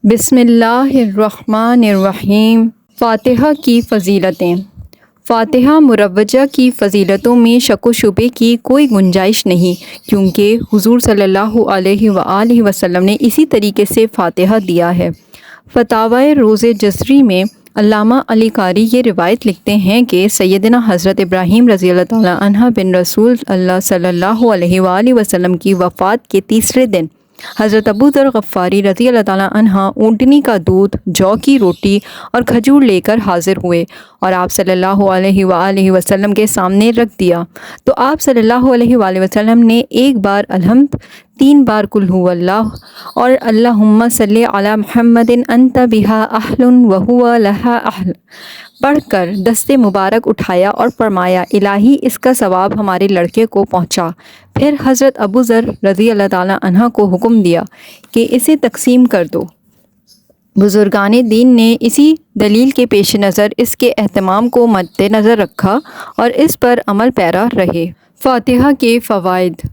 بسم اللہ الرحمن الرحیم۔ فاتحہ کی فضیلتیں۔ فاتحہ مروجہ کی فضیلتوں میں شک و شبے کی کوئی گنجائش نہیں، کیونکہ حضور صلی اللہ علیہ وآلہ وسلم نے اسی طریقے سے فاتحہ دیا ہے۔ فتاوی روض جزری میں علامہ علی قاری یہ روایت لکھتے ہیں کہ سیدنا حضرت ابراہیم رضی اللہ تعالیٰ عنہ بن رسول اللہ صلی اللہ علیہ وآلہ وسلم کی وفات کے تیسرے دن حضرت ابو ذر غفاری رضی اللہ تعالیٰ عنہ اونٹنی کا دودھ، جو کی روٹی اور کھجور لے کر حاضر ہوئے اور آپ صلی اللہ علیہ وآلہ وسلم کے سامنے رکھ دیا، تو آپ صلی اللہ علیہ وآلہ وسلم نے ایک بار الحمد، 3 بار قل هو اللہ اور اللہم صلی علی محمد انت بہا اہل وہو لہا اہل پڑھ کر دست مبارک اٹھایا اور فرمایا الہی اس کا ثواب ہمارے لڑکے کو پہنچا۔ پھر حضرت ابو ذر رضی اللہ تعالیٰ عنہ کو حکم دیا کہ اسے تقسیم کر دو۔ بزرگان دین نے اسی دلیل کے پیش نظر اس کے اہتمام کو مد نظر رکھا اور اس پر عمل پیرا رہے۔ فاتحہ کے فوائد۔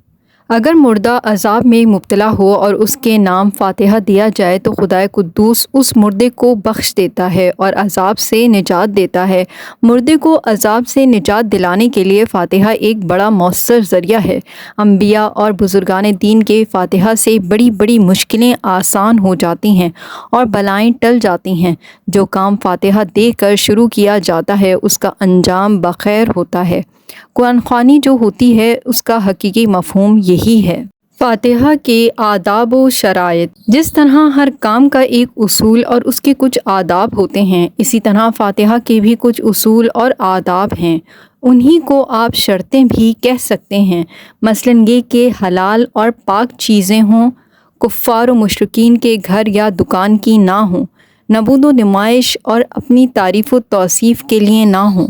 اگر مردہ عذاب میں مبتلا ہو اور اس کے نام فاتحہ دیا جائے تو خدائے قدوس اس مردے کو بخش دیتا ہے اور عذاب سے نجات دیتا ہے۔ مردے کو عذاب سے نجات دلانے کے لیے فاتحہ ایک بڑا مؤثر ذریعہ ہے۔ انبیاء اور بزرگان دین کے فاتحہ سے بڑی بڑی مشکلیں آسان ہو جاتی ہیں اور بلائیں ٹل جاتی ہیں۔ جو کام فاتحہ دے کر شروع کیا جاتا ہے اس کا انجام بخیر ہوتا ہے۔ قرآن خوانی جو ہوتی ہے اس کا حقیقی مفہوم یہی ہے۔ فاتحہ کے آداب و شرائط۔ جس طرح ہر کام کا ایک اصول اور اس کے کچھ آداب ہوتے ہیں، اسی طرح فاتحہ کے بھی کچھ اصول اور آداب ہیں۔ انہی کو آپ شرطیں بھی کہہ سکتے ہیں۔ مثلاً یہ کہ حلال اور پاک چیزیں ہوں، کفار و مشرکین کے گھر یا دکان کی نہ ہوں، نبود و نمائش اور اپنی تعریف و توصیف کے لیے نہ ہوں،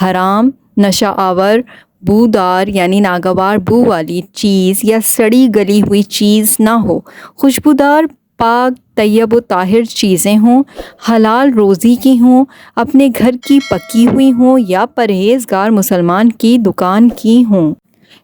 حرام، نشہ آور، بودار یعنی ناگوار بو والی چیز یا سڑی گلی ہوئی چیز نہ ہو، خوشبودار، پاک، طیب و طاہر چیزیں ہوں، حلال روزی کی ہوں، اپنے گھر کی پکی ہوئی ہوں یا پرہیزگار مسلمان کی دکان کی ہوں۔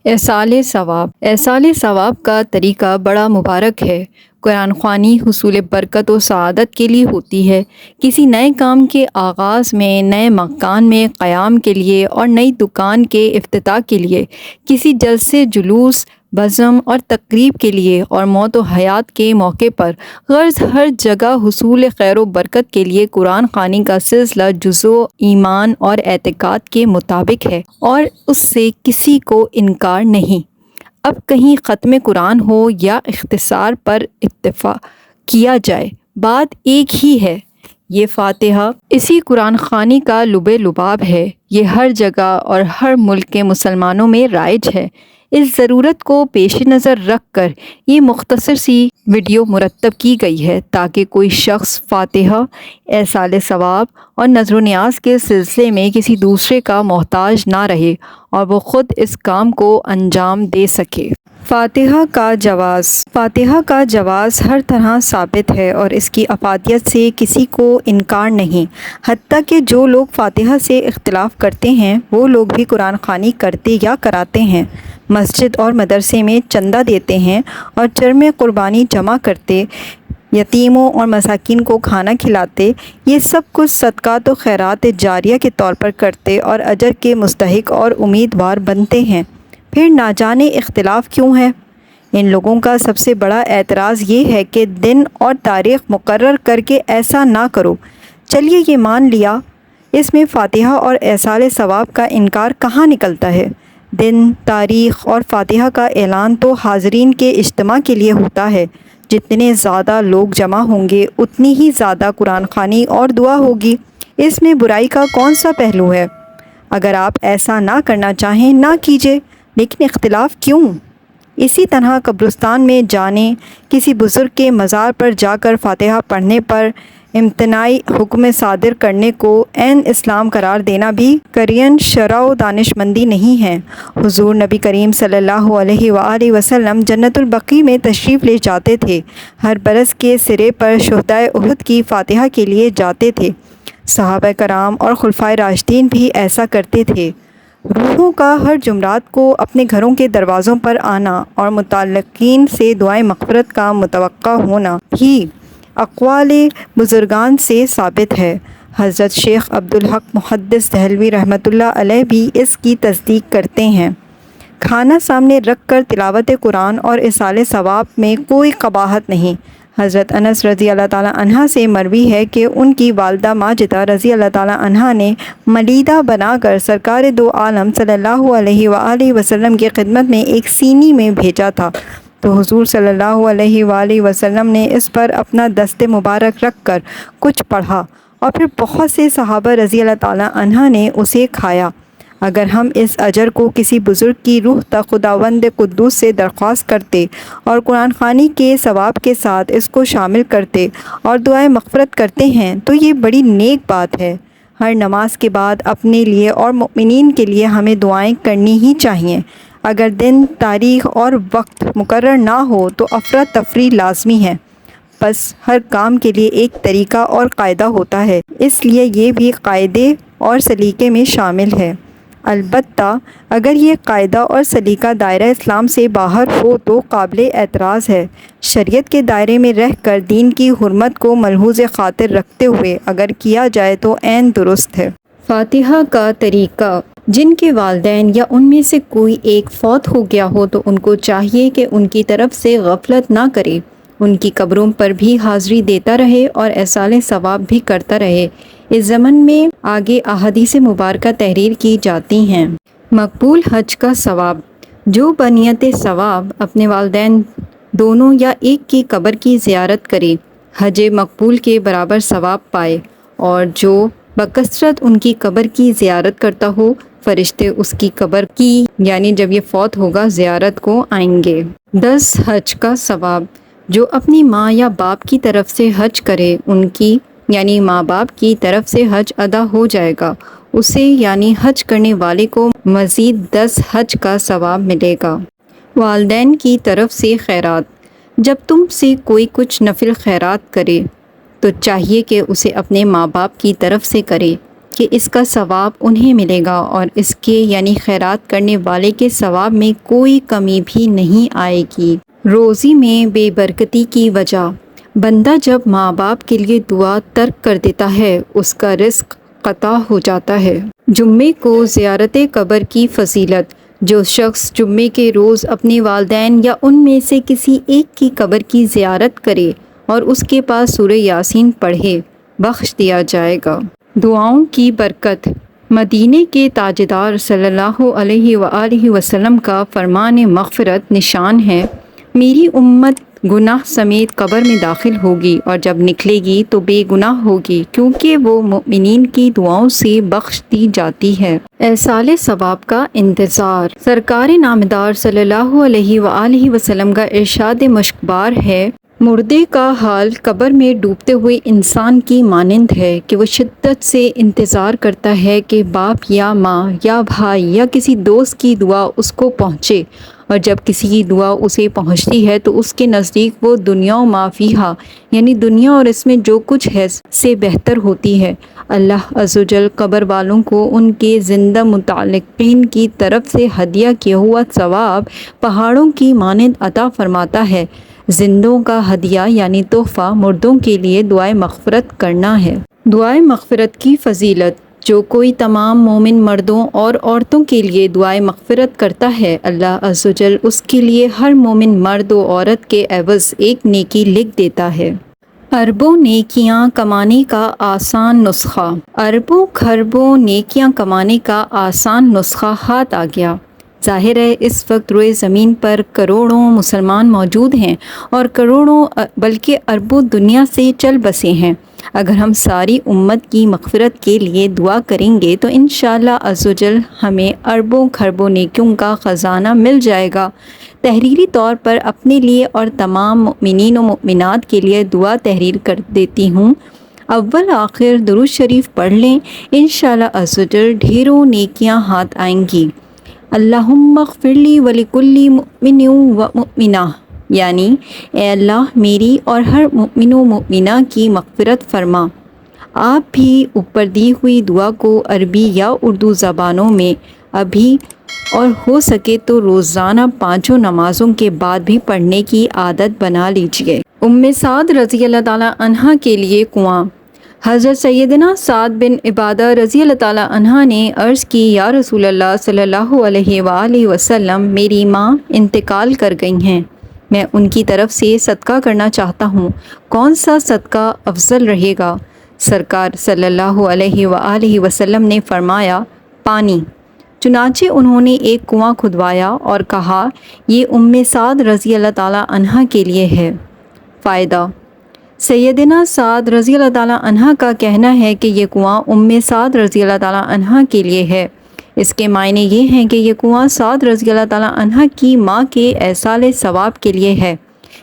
ایصال ثواب۔ ایصال ثواب کا طریقہ بڑا مبارک ہے۔ قرآن خوانی حصول برکت و سعادت کے لیے ہوتی ہے۔ کسی نئے کام کے آغاز میں، نئے مکان میں قیام کے لیے اور نئی دکان کے افتتاح کے لیے، کسی جلسے، جلوس، بزم اور تقریب کے لیے اور موت و حیات کے موقع پر، غرض ہر جگہ حصول خیر و برکت کے لیے قرآن خوانی کا سلسلہ جزو ایمان اور اعتقاد کے مطابق ہے اور اس سے کسی کو انکار نہیں۔ اب کہیں ختم قرآن ہو یا اختصار پر اتفاق کیا جائے، بات ایک ہی ہے۔ یہ فاتحہ اسی قرآن خوانی کا لب لباب ہے۔ یہ ہر جگہ اور ہر ملک کے مسلمانوں میں رائج ہے۔ اس ضرورت کو پیش نظر رکھ کر یہ مختصر سی ویڈیو مرتب کی گئی ہے تاکہ کوئی شخص فاتحہ، ایصال ثواب اور نذر و نیاز کے سلسلے میں کسی دوسرے کا محتاج نہ رہے اور وہ خود اس کام کو انجام دے سکے۔ فاتحہ کا جواز۔ فاتحہ کا جواز ہر طرح ثابت ہے اور اس کی افادیت سے کسی کو انکار نہیں، حتیٰ کہ جو لوگ فاتحہ سے اختلاف کرتے ہیں وہ لوگ بھی قرآن خوانی کرتے یا کراتے ہیں، مسجد اور مدرسے میں چندہ دیتے ہیں اور چرم قربانی جمع کرتے، یتیموں اور مساکین کو کھانا کھلاتے، یہ سب کچھ صدقات و خیرات جاریہ کے طور پر کرتے اور اجر کے مستحق اور امیدوار بنتے ہیں۔ پھر نہ جانے اختلاف کیوں ہے؟ ان لوگوں کا سب سے بڑا اعتراض یہ ہے کہ دن اور تاریخ مقرر کر کے ایسا نہ کرو۔ چلیے یہ مان لیا، اس میں فاتحہ اور ایصال ثواب کا انکار کہاں نکلتا ہے؟ دن، تاریخ اور فاتحہ کا اعلان تو حاضرین کے اجتماع کے لیے ہوتا ہے۔ جتنے زیادہ لوگ جمع ہوں گے اتنی ہی زیادہ قرآن خوانی اور دعا ہوگی۔ اس میں برائی کا کون سا پہلو ہے؟ اگر آپ ایسا نہ کرنا چاہیں نہ کیجیے، لیکن اختلاف کیوں؟ اسی طرح قبرستان میں جانے، کسی بزرگ کے مزار پر جا کر فاتحہ پڑھنے پر امتناعی حکم صادر کرنے کو عین اسلام قرار دینا بھی قرین شرع و دانشمندی نہیں ہے۔ حضور نبی کریم صلی اللہ علیہ وآلہ وسلم جنت البقیع میں تشریف لے جاتے تھے، ہر برس کے سرے پر شہدائے احد کی فاتحہ کے لیے جاتے تھے۔ صحابہ کرام اور خلفائے راشدین بھی ایسا کرتے تھے۔ روحوں کا ہر جمعرات کو اپنے گھروں کے دروازوں پر آنا اور متعلقین سے دعائیں مغفرت کا متوقع ہونا بھی اقوال بزرگان سے ثابت ہے۔ حضرت شیخ عبدالحق محدث دہلوی رحمۃ اللہ علیہ بھی اس کی تصدیق کرتے ہیں۔ کھانا سامنے رکھ کر تلاوت قرآن اور ایصال ثواب میں کوئی قباحت نہیں۔ حضرت انس رضی اللہ تعالیٰ عنہ سے مروی ہے کہ ان کی والدہ ماجدہ رضی اللہ تعالیٰ عنہ نے ملیدہ بنا کر سرکار دو عالم صلی اللہ علیہ وآلہ وسلم کی خدمت میں ایک سینی میں بھیجا تھا، تو حضور صلی اللہ علیہ وآلہ وسلم نے اس پر اپنا دست مبارک رکھ کر کچھ پڑھا اور پھر بہت سے صحابہ رضی اللہ تعالیٰ عنہ نے اسے کھایا۔ اگر ہم اس اجر کو کسی بزرگ کی روح تک خداوند قدوس سے درخواست کرتے اور قرآن خوانی کے ثواب کے ساتھ اس کو شامل کرتے اور دعائیں مغفرت کرتے ہیں تو یہ بڑی نیک بات ہے۔ ہر نماز کے بعد اپنے لیے اور مومنین کے لیے ہمیں دعائیں کرنی ہی چاہیے۔ اگر دن، تاریخ اور وقت مقرر نہ ہو تو افراتفری لازمی ہے، بس ہر کام کے لیے ایک طریقہ اور قاعدہ ہوتا ہے، اس لیے یہ بھی قاعدے اور سلیقے میں شامل ہے۔ البتہ اگر یہ قاعدہ اور سلیقہ دائرہ اسلام سے باہر ہو تو قابل اعتراض ہے۔ شریعت کے دائرے میں رہ کر دین کی حرمت کو ملحوظ خاطر رکھتے ہوئے اگر کیا جائے تو عین درست ہے۔ فاتحہ کا طریقہ: جن کے والدین یا ان میں سے کوئی ایک فوت ہو گیا ہو تو ان کو چاہیے کہ ان کی طرف سے غفلت نہ کرے، ان کی قبروں پر بھی حاضری دیتا رہے اور ایصال ثواب بھی کرتا رہے۔ اس ضمن میں آگے احادیث مبارکہ تحریر کی جاتی ہیں۔ مقبول حج کا ثواب: جو بنیت ثواب اپنے والدین دونوں یا ایک کی قبر کی زیارت کرے، حج مقبول کے برابر ثواب پائے، اور جو بکثرت ان کی قبر کی زیارت کرتا ہو، فرشتے اس کی قبر کی یعنی جب یہ فوت ہوگا زیارت کو آئیں گے۔ 10 حج کا ثواب: جو اپنی ماں یا باپ کی طرف سے حج کرے، ان کی یعنی ماں باپ کی طرف سے حج ادا ہو جائے گا، اسے یعنی حج کرنے والے کو مزید 10 حج کا ثواب ملے گا۔ والدین کی طرف سے خیرات: جب تم سے کوئی کچھ نفل خیرات کرے تو چاہیے کہ اسے اپنے ماں باپ کی طرف سے کرے کہ اس کا ثواب انہیں ملے گا، اور اس کے یعنی خیرات کرنے والے کے ثواب میں کوئی کمی بھی نہیں آئے گی۔ روزی میں بے برکتی کی وجہ: بندہ جب ماں باپ کے لیے دعا ترک کر دیتا ہے، اس کا رزق قطع ہو جاتا ہے۔ جمعے کو زیارت قبر کی فضیلت: جو شخص جمعے کے روز اپنے والدین یا ان میں سے کسی ایک کی قبر کی زیارت کرے اور اس کے پاس سورہ یاسین پڑھے، بخش دیا جائے گا۔ دعاؤں کی برکت: مدینے کے تاجدار صلی اللہ علیہ وآلہ وسلم کا فرمان مغفرت نشان ہے: میری امت گناہ سمیت قبر میں داخل ہوگی اور جب نکلے گی تو بے گناہ ہوگی، کیونکہ وہ مؤمنین کی دعاؤں سے بخش دی جاتی ہے۔ ایصال ثواب کا انتظار: سرکار نامدار صلی اللہ علیہ وآلہ وسلم کا ارشاد مشکبار ہے: مردے کا حال قبر میں ڈوبتے ہوئے انسان کی مانند ہے کہ وہ شدت سے انتظار کرتا ہے کہ باپ یا ماں یا بھائی یا کسی دوست کی دعا اس کو پہنچے، اور جب کسی کی دعا اسے پہنچتی ہے تو اس کے نزدیک وہ دنیا و ما فیہا یعنی دنیا اور اس میں جو کچھ ہے سے بہتر ہوتی ہے۔ اللہ عز و جل قبر والوں کو ان کے زندہ متعلقین کی طرف سے ہدیہ کیا ہوا ثواب پہاڑوں کی مانند عطا فرماتا ہے۔ زندوں کا ہدیہ یعنی تحفہ مردوں کے لیے دعائے مغفرت کرنا ہے۔ دعائے مغفرت کی فضیلت: جو کوئی تمام مومن مردوں اور عورتوں کے لیے دعائے مغفرت کرتا ہے، اللہ عز و جل اس کے لیے ہر مومن مرد و عورت کے عوض ایک نیکی لکھ دیتا ہے۔ اربوں نیکیاں کمانے کا آسان نسخہ: اربوں خربوں نیکیاں کمانے کا آسان نسخہ ہاتھ آ گیا۔ ظاہر ہے اس وقت روئے زمین پر کروڑوں مسلمان موجود ہیں اور کروڑوں بلکہ اربوں دنیا سے چل بسے ہیں۔ اگر ہم ساری امت کی مغفرت کے لیے دعا کریں گے تو انشاءاللہ عز و جل ہمیں اربوں خربوں نیکیوں کا خزانہ مل جائے گا۔ تحریری طور پر اپنے لیے اور تمام مؤمنین و مؤمنات کے لیے دعا تحریر کر دیتی ہوں۔ اول آخر درود شریف پڑھ لیں، انشاءاللہ عز و جل ڈھیروں نیکیاں ہاتھ آئیں گی۔ اللہم اغفر لی ولکل مؤمن و مؤمنہ، یعنی اے اللہ میری اور ہر مؤمن و مؤمنہ کی مغفرت فرما۔ آپ بھی اوپر دی ہوئی دعا کو عربی یا اردو زبانوں میں ابھی اور ہو سکے تو روزانہ 5 نمازوں کے بعد بھی پڑھنے کی عادت بنا لیجیے۔ سعد رضی اللہ تعالیٰ عنہ کے لیے کنواں۔ حضرت سیدنا سعد بن عبادہ رضی اللہ تعالیٰ عنہ نے عرض کی، یا رسول اللہ صلی اللہ علیہ وآلہ وسلم، میری ماں انتقال کر گئی ہیں، میں ان کی طرف سے صدقہ کرنا چاہتا ہوں، کون سا صدقہ افضل رہے گا؟ سرکار صلی اللہ علیہ وآلہ وسلم نے فرمایا، پانی۔ چنانچہ انہوں نے ایک کنواں کھدوایا اور کہا، یہ سعد رضی اللہ تعالیٰ عنہ کے لیے ہے۔ فائدہ: سیدنا سعد رضی اللہ تعالیٰ عنہ کا کہنا ہے کہ یہ کنواں سعد رضی اللہ تعالیٰ عنہ کے لیے ہے۔ اس کے معنی یہ ہیں کہ یہ کنواں سعد رضی اللہ تعالیٰ عنہ کی ماں کے ایصال ثواب کے لیے ہے۔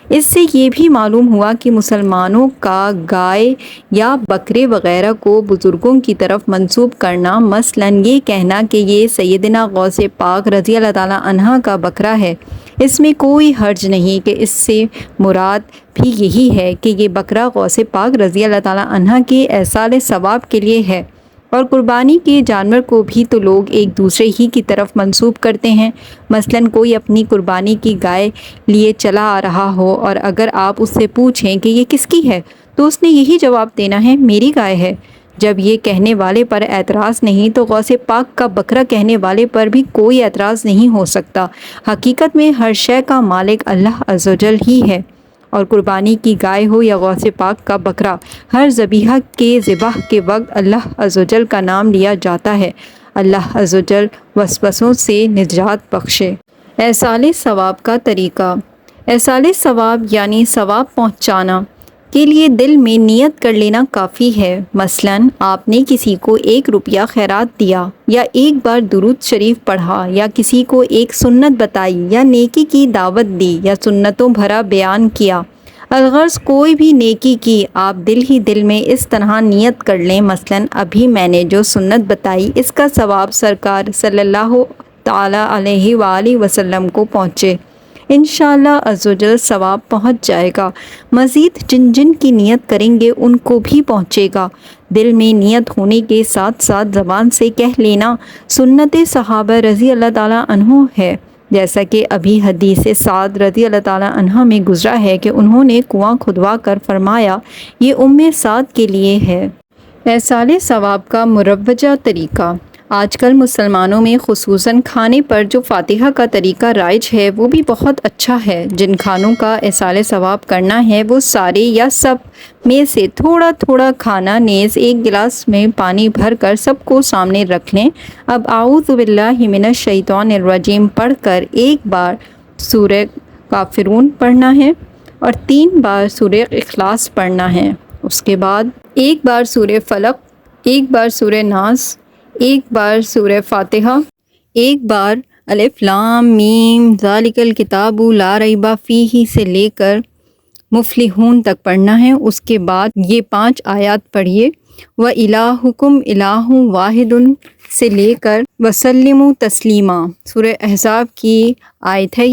اس سے یہ بھی معلوم ہوا کہ مسلمانوں کا گائے یا بکرے وغیرہ کو بزرگوں کی طرف منسوب کرنا، مثلاً یہ کہنا کہ یہ سیدنا غوث پاک رضی اللہ تعالیٰ عنہ کا بکرا ہے، اس میں کوئی حرج نہیں کہ اس سے مراد بھی یہی ہے کہ یہ بکرا غوث پاک رضی اللہ تعالیٰ عنہ کے ایصال ثواب کے لیے ہے۔ اور قربانی کے جانور کو بھی تو لوگ ایک دوسرے ہی کی طرف منسوب کرتے ہیں۔ مثلاً کوئی اپنی قربانی کی گائے لیے چلا آ رہا ہو اور اگر آپ اس سے پوچھیں کہ یہ کس کی ہے تو اس نے یہی جواب دینا ہے، میری گائے ہے۔ جب یہ کہنے والے پر اعتراض نہیں تو غوث پاک کا بکرا کہنے والے پر بھی کوئی اعتراض نہیں ہو سکتا۔ حقیقت میں ہر شے کا مالک اللہ عز و جل ہی ہے، اور قربانی کی گائے ہو یا غوث پاک کا بکرا، ہر ذبیحہ کے ذبح کے وقت اللہ عز و جل کا نام لیا جاتا ہے۔ اللہ عز و جل وسوسوں سے نجات بخشے۔ ایصال ثواب کا طریقہ۔ ایصال ثواب یعنی ثواب پہنچانا کے لیے دل میں نیت کر لینا کافی ہے۔ مثلاً آپ نے کسی کو 1 روپیہ خیرات دیا، یا ایک بار درود شریف پڑھا، یا کسی کو ایک سنت بتائی، یا نیکی کی دعوت دی، یا سنتوں بھرا بیان کیا، الغرض کوئی بھی نیکی کی، آپ دل ہی دل میں اس طرح نیت کر لیں، مثلاً ابھی میں نے جو سنت بتائی اس کا ثواب سرکار صلی اللہ تعالیٰ علیہ وآلہ وسلم کو پہنچے، انشاءاللہ عز و جل ثواب پہنچ جائے گا۔ مزید جن جن کی نیت کریں گے ان کو بھی پہنچے گا۔ دل میں نیت ہونے کے ساتھ ساتھ زبان سے کہہ لینا سنت صحابہ رضی اللہ تعالیٰ عنہ ہے، جیسا کہ ابھی حدیث سعد رضی اللہ تعالیٰ عنہ میں گزرا ہے کہ انہوں نے کنواں کھدوا کر فرمایا، یہ سعد کے لیے ہے۔ ایصال ثواب کا مروجہ طریقہ۔ آج کل مسلمانوں میں خصوصاً کھانے پر جو فاتحہ کا طریقہ رائج ہے وہ بھی بہت اچھا ہے۔ جن کھانوں کا ایصال ثواب کرنا ہے وہ سارے یا سب میں سے تھوڑا تھوڑا کھانا نیز 1 گلاس میں پانی بھر کر سب کو سامنے رکھ لیں۔ اب اعوذ باللہ من الشیطان الرجیم پڑھ کر 1 بار سورہ کافرون پڑھنا ہے اور 3 بار سورہ اخلاص پڑھنا ہے۔ اس کے بعد 1 بار سورہ فلق، 1 بار سورہ ناس، 1 بار سورہ فاتحہ، 1 بار الف لام میم ذالک الکتاب لا ریب فیہ سے لے کر مفلحون تک پڑھنا ہے۔ اس کے بعد یہ 5 آیات پڑھیے، وَإِلَٰهُكُمْ إِلَٰهٌ وَاحِدٌ سے لے کر وَسَلِّمُوا تَسْلِیمًا سورہ احزاب کی آیت ہے،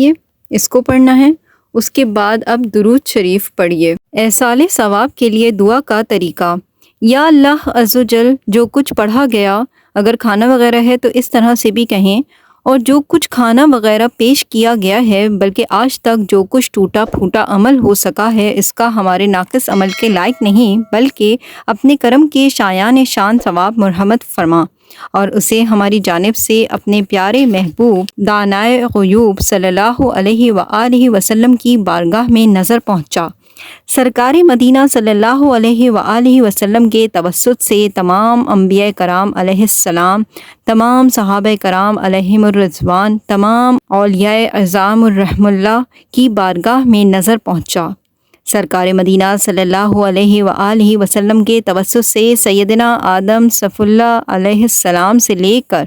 اس کو پڑھنا ہے۔ اس کے بعد اب درود شریف پڑھیے۔ ایصال ثواب کے لیے دعا کا طریقہ۔ یا اللہ عز و جل، جو کچھ پڑھا گیا، اگر کھانا وغیرہ ہے تو اس طرح سے بھی کہیں، اور جو کچھ کھانا وغیرہ پیش کیا گیا ہے بلکہ آج تک جو کچھ ٹوٹا پھوٹا عمل ہو سکا ہے اس کا ہمارے ناقص عمل کے لائق نہیں، بلکہ اپنے کرم کے شایان شان ثواب مرحمت فرما، اور اسے ہماری جانب سے اپنے پیارے محبوب دانائے غیوب صلی اللہ علیہ وآلہ وسلم کی بارگاہ میں نظر پہنچا۔ سرکار مدینہ صلی اللہ علیہ وآلہ وسلم کے توسط سے تمام انبیاء کرام علیہ السلام، تمام صحابہ کرام علیہم الرضوان، تمام اولیاء اعظام الرحم اللہ کی بارگاہ میں نظر پہنچا۔ سرکار مدینہ صلی اللہ علیہ وآلہ وسلم کے توسط سے سیدنا آدم صفی اللہ علیہ السلام سے لے کر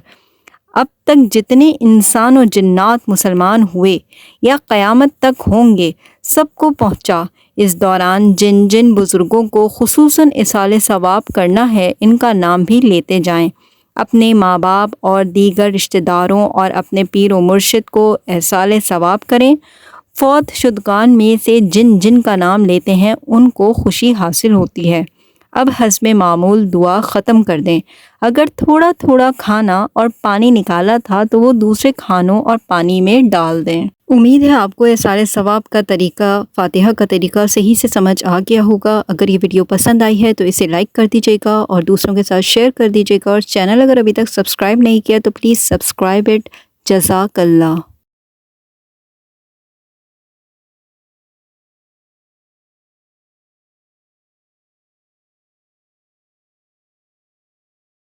اب تک جتنے انسان و جنات مسلمان ہوئے یا قیامت تک ہوں گے سب کو پہنچا۔ اس دوران جن جن بزرگوں کو خصوصاً ایصال ثواب کرنا ہے ان کا نام بھی لیتے جائیں۔ اپنے ماں باپ اور دیگر رشتہ داروں اور اپنے پیر و مرشد کو ایصال ثواب کریں۔ فوت شدگان میں سے جن جن کا نام لیتے ہیں ان کو خوشی حاصل ہوتی ہے۔ اب حسب معمول دعا ختم کر دیں۔ اگر تھوڑا تھوڑا کھانا اور پانی نکالا تھا تو وہ دوسرے کھانوں اور پانی میں ڈال دیں۔ امید ہے آپ کو احصال ثواب کا طریقہ، فاتحہ کا طریقہ صحیح سے سمجھ آ گیا ہوگا۔ اگر یہ ویڈیو پسند آئی ہے تو اسے لائک کر دیجیے گا اور دوسروں کے ساتھ شیئر کر دیجیے گا، اور چینل اگر ابھی تک سبسکرائب نہیں کیا تو پلیز سبسکرائب اٹ۔ جزاک اللہ۔